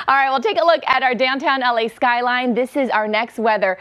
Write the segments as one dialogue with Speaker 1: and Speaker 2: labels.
Speaker 1: All right, well, take a look at our downtown LA skyline. This is our next weather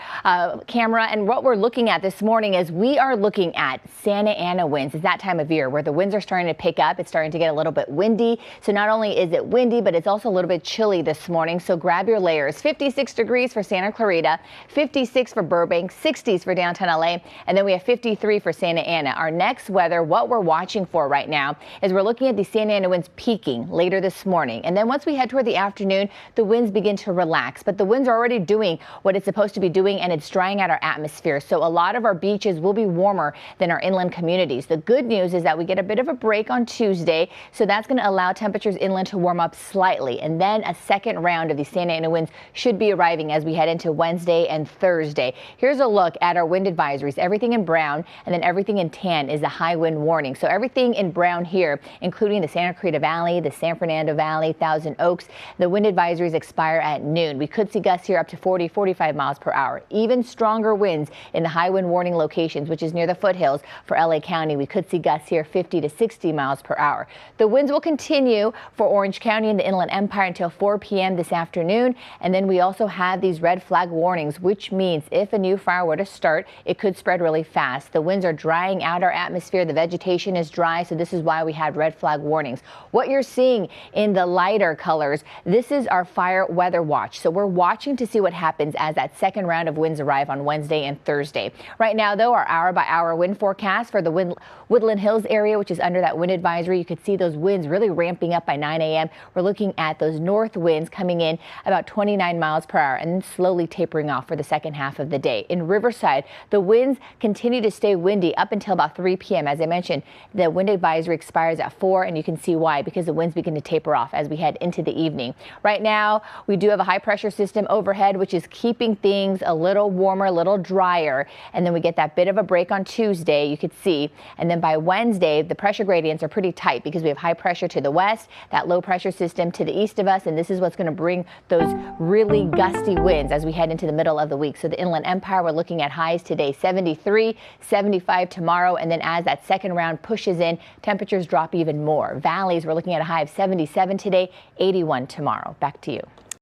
Speaker 1: camera, and what we're looking at this morning is we are looking at Santa Ana winds. It's that time of year where the winds are starting to pick up. It's starting to get a little bit windy. So not only is it windy, but it's also a little bit chilly this morning. So grab your layers. 56 degrees for Santa Clarita, 56 for Burbank, 60s for downtown LA, and then we have 53 for Santa Ana. Our next weather, what we're watching for right now is we're looking at the Santa Ana winds peaking later this morning. And then once we head toward the afternoon, the winds begin to relax, but the winds are already doing what it's supposed to be doing, and it's drying out our atmosphere. So a lot of our beaches will be warmer than our inland communities. The good news is that we get a bit of a break on Tuesday, so that's going to allow temperatures inland to warm up slightly. And then a second round of the Santa Ana winds should be arriving as we head into Wednesday and Thursday. Here's a look at our wind advisories. Everything in brown and then everything in tan is a high wind warning. So everything in brown here, including the Santa Clarita Valley, the San Fernando Valley, Thousand Oaks, the wind advisories expire at noon. We could see gusts here up to 40, 45 miles per hour. Even stronger winds in the high wind warning locations, which is near the foothills for LA County. We could see gusts here 50 to 60 miles per hour. The winds will continue for Orange County and the Inland Empire until 4 p.m. this afternoon. And then we also have these red flag warnings, which means if a new fire were to start, it could spread really fast. The winds are drying out our atmosphere. The vegetation is dry, so this is why we have red flag warnings. What you're seeing in the lighter colors, this is our fire weather watch. So we're watching to see what happens as that second round of winds arrive on Wednesday and Thursday. Right now, though, our hour-by-hour wind forecast for the Woodland Hills area, which is under that wind advisory, you could see those winds really ramping up by 9 a.m. We're looking at those north winds coming in about 29 miles per hour and then slowly tapering off for the second half of the day. In Riverside, the winds continue to stay windy up until about 3 p.m. As I mentioned, the wind advisory expires at 4, and you can see why, because the winds begin to taper off as we head into the evening. Right now, we do have a high pressure system overhead, which is keeping things a little warmer, a little drier. And then we get that bit of a break on Tuesday, you could see. And then by Wednesday, the pressure gradients are pretty tight because we have high pressure to the west, that low pressure system to the east of us. And this is what's going to bring those really gusty winds as we head into the middle of the week. So the Inland Empire, we're looking at highs today, 73, 75 tomorrow. And then as that second round pushes in, temperatures drop even more. Valleys, we're looking at a high of 77 today, 81 tomorrow. Back to you.